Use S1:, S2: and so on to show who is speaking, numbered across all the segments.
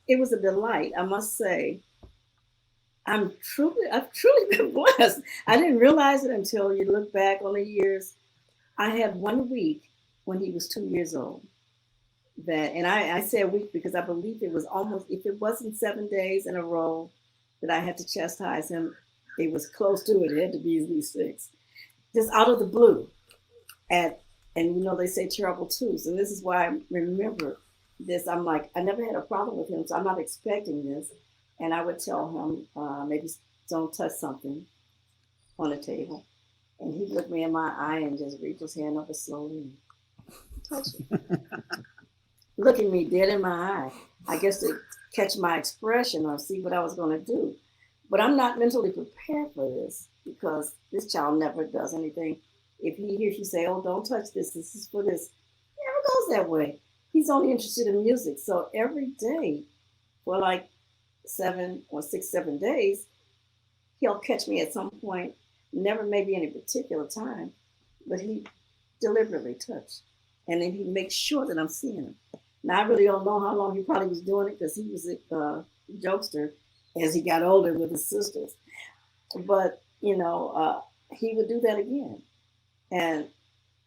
S1: it was a delight, I must say. I've truly been blessed. I didn't realize it until you look back on the years. I had 1 week when he was 2 years old. And I say a week because I believe it was almost, if it wasn't 7 days in a row that I had to chastise him, it was close to it. It had to be at least six. Just out of the blue. At and they say terrible twos, and this is why I remember this. I'm like, I never had a problem with him, so I'm not expecting this. And I would tell him, maybe don't touch something on the table, and he'd look me in my eye and just reach his hand over slowly and touch it, looking me dead in my eye. I guess to catch my expression or see what I was going to do. But I'm not mentally prepared for this because this child never does anything. If he hears you say, "Oh, don't touch this. This is for this," he never goes that way. He's only interested in music. So every day, for like 7 or 6, 7 days, he'll catch me at some point. Never maybe any particular time, but he deliberately touched, and then he makes sure that I'm seeing him. Now I really don't know how long he probably was doing it because he was a jokester as he got older with his sisters. But he would do that again. And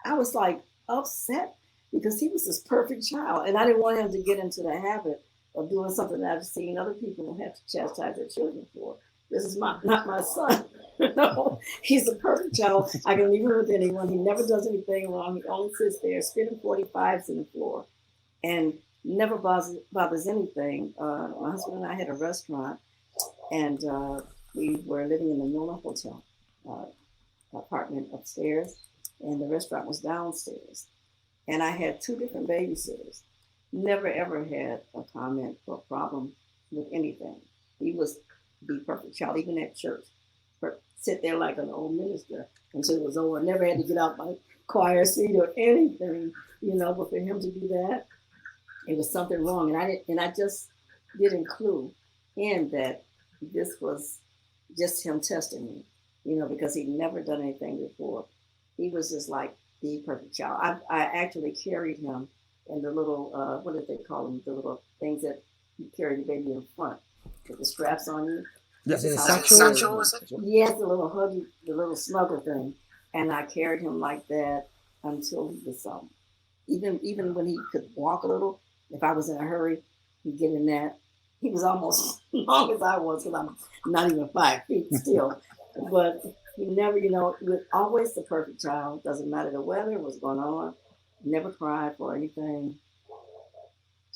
S1: I was like upset because he was this perfect child. And I didn't want him to get into the habit of doing something that I've seen other people have to chastise their children for. This is not my son. No, he's a perfect child. I can leave him with anyone. He never does anything wrong. He only sits there spinning 45s in the floor and never bothers anything. My husband and I had a restaurant, and we were living in the Nona Hotel apartment upstairs, and the restaurant was downstairs. And I had two different babysitters. Never ever had a comment or a problem with anything. He was the perfect child, even at church. Sit there like an old minister until it was over. Never had to get out my choir seat or anything. But for him to do that, it was something wrong. And I just didn't clue in that this was just him testing me, because he'd never done anything before. He was just like the perfect child. I actually carried him in the little, what did they call them? The little things that you carry the baby in front with the straps on you.
S2: Yes,
S1: This
S2: in
S1: is
S2: a
S1: how I
S2: satchel.
S1: carried him. Yes, the little huggy, the little snuggle thing. And I carried him like that until he was even when he could walk a little, if I was in a hurry, he'd get in that. He was almost as long as I was because I'm not even 5 feet still. But he never, was always the perfect child. Doesn't matter the weather, what's going on. Never cried for anything.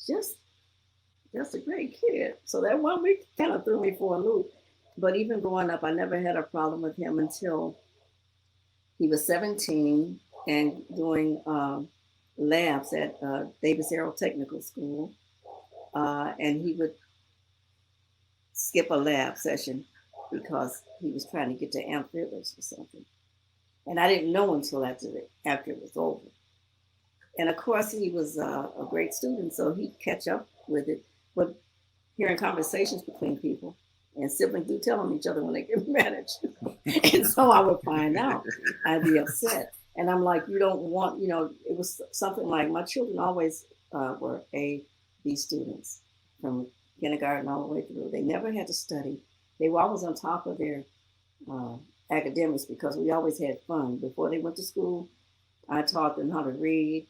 S1: Just, just a great kid. So that 1 week kind of threw me for a loop. But even growing up, I never had a problem with him until he was 17 and doing labs at Davis Aero Technical School. And he would skip a lab session because he was trying to get to amphibians or something. And I didn't know until after it was over. And of course, he was a great student, so he'd catch up with it. But hearing conversations between people, and siblings do tell on each other when they get mad at you. And so I would find out. I'd be upset. And I'm like, you don't want, it was something like my children always were A, B students from kindergarten all the way through. They never had to study. They were always on top of their uh, academics because we always had fun. Before they went to school, I taught them how to read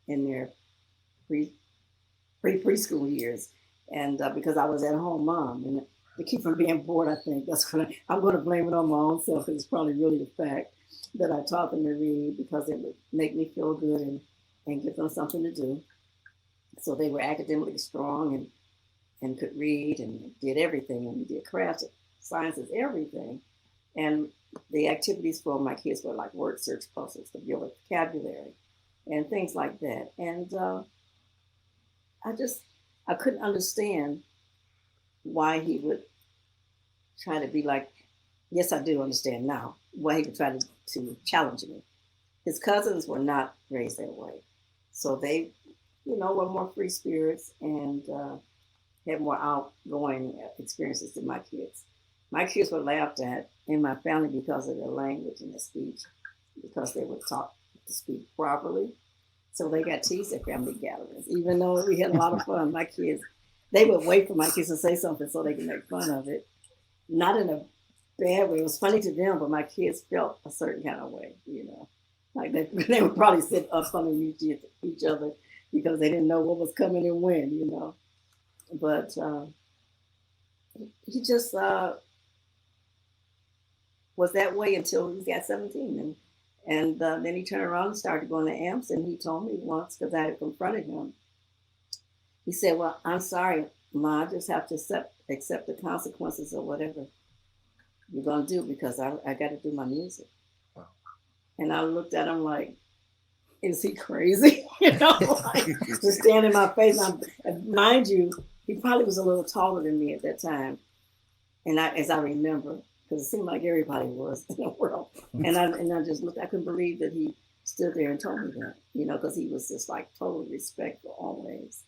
S1: in their pre preschool years, and because I was at home mom, and to keep from being bored, I think that's what I'm going to blame it on my own self. It's probably really the fact that I taught them to read because it would make me feel good and give them something to do. So they were academically strong and could read and did everything and did crafts, sciences, everything. And the activities for my kids were like word search puzzles to build vocabulary and things like that. And I just I couldn't understand why he would try to be like. Yes, I do understand now why he would try to challenge me. His cousins were not raised that way, so they, were more free spirits and had more outgoing experiences than my kids. My kids were laughed at in my family because of their language and their speech, because they were taught to speak properly. So they got teased at family gatherings, even though we had a lot of fun. My kids they would wait for my kids to say something so they can make fun of it. Not in a bad way. It was funny to them, but my kids felt a certain kind of way, you know. Like they would probably sit up on each other because they didn't know what was coming and when, you know. But he just was that way until he got 17. And then he turned around and started going to AMPS. And he told me once, because I had confronted him, he said, well, I'm sorry, Ma, I just have to accept the consequences of whatever you're going to do because I got to do my music. Wow. And I looked at him like, is he crazy? You know, like, just stand in my face. And mind you, he probably was a little taller than me at that time. And as I remember, because it seemed like everybody was in the world. And I just looked, I couldn't believe that he stood there and told me that, you know, because he was just like totally respectful always.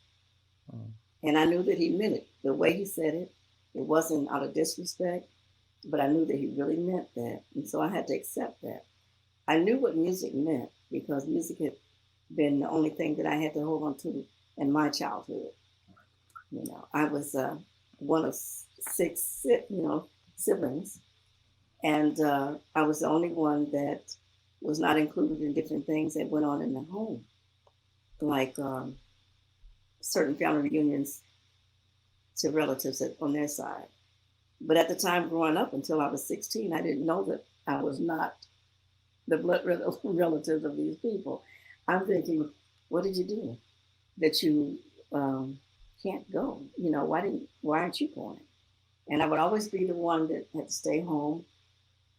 S1: And I knew that he meant it. The way he said it, it wasn't out of disrespect, but I knew that he really meant that. And so I had to accept that. I knew what music meant because music had been the only thing that I had to hold on to in my childhood. You know, I was one of six, siblings, and I was the only one that was not included in different things that went on in the home, like certain family reunions to relatives on their side. But at the time growing up, until I was 16, I didn't know that I was not the blood relatives of these people. I'm thinking, what did you do that you can't go? You know, why aren't you going? And I would always be the one that had to stay home,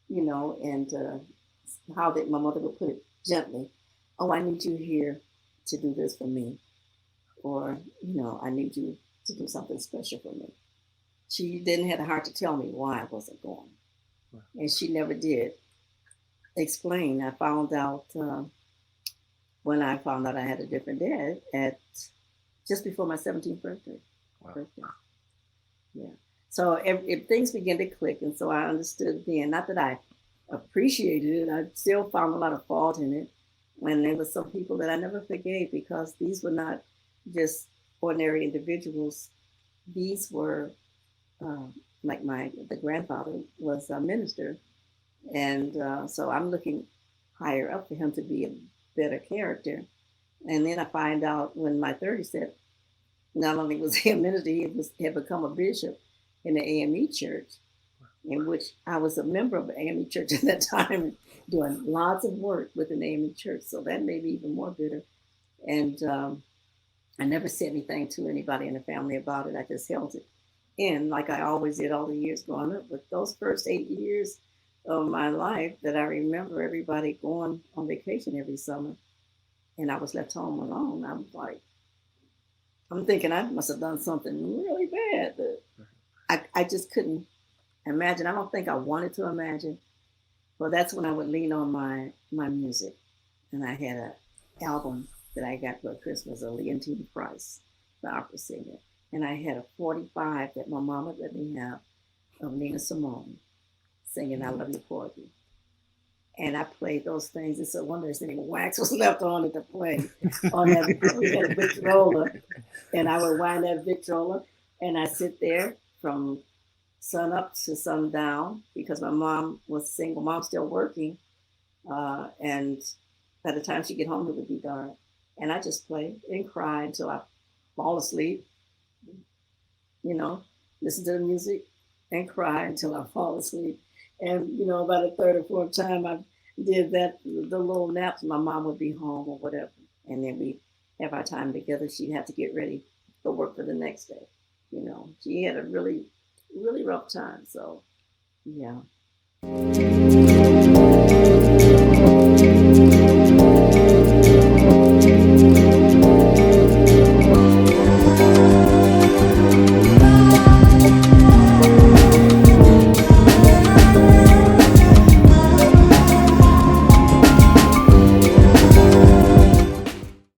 S1: you know, and how that my mother would put it gently. Oh, I need you here to do this for me. Or, you know, I need you to do something special for me. She didn't have the heart to tell me why I wasn't going. And she never did explain. I found out when I found out I had a different dad at just before my 17th birthday. Wow. Yeah. So if things began to click, and so I understood then, not that I appreciated it, I still found a lot of fault in it. And there were some people that I never forgave because these were not just ordinary individuals. These were like the grandfather was a minister, and so I'm looking higher up for him to be a better character. And then I find out when my 30s that not only was he a minister, he had become a bishop in the AME church, in which I was a member of the AME church at that time, doing lots of work within the AME church. So that made me even more bitter. And I never said anything to anybody in the family about it. I just held it in like I always did all the years growing up. But those first 8 years of my life that I remember everybody going on vacation every summer, and I was left home alone, I was like, I'm thinking I must have done something really bad. I just couldn't imagine. I don't think I wanted to imagine. Well, that's when I would lean on my music. And I had an album that I got for Christmas, a Leontine Price, the opera singer. And I had a 45 that my mama let me have of Nina Simone singing I Love You Porgy. And I played those things. It's a wonder if any wax was left on it to play. On that, we had a Victrola, and I would wind that Victrola, and I sit there from sun up to sundown because my mom was single. Mom's still working, and by the time she get home, it would be dark. And I just play and cry until I fall asleep. You know, listen to the music and cry until I fall asleep. And, you know, by the third or fourth time I did that, the little naps, my mom would be home or whatever. And then we have our time together. She'd have to get ready for work for the next day. You know, she had a really, really rough time. So, yeah.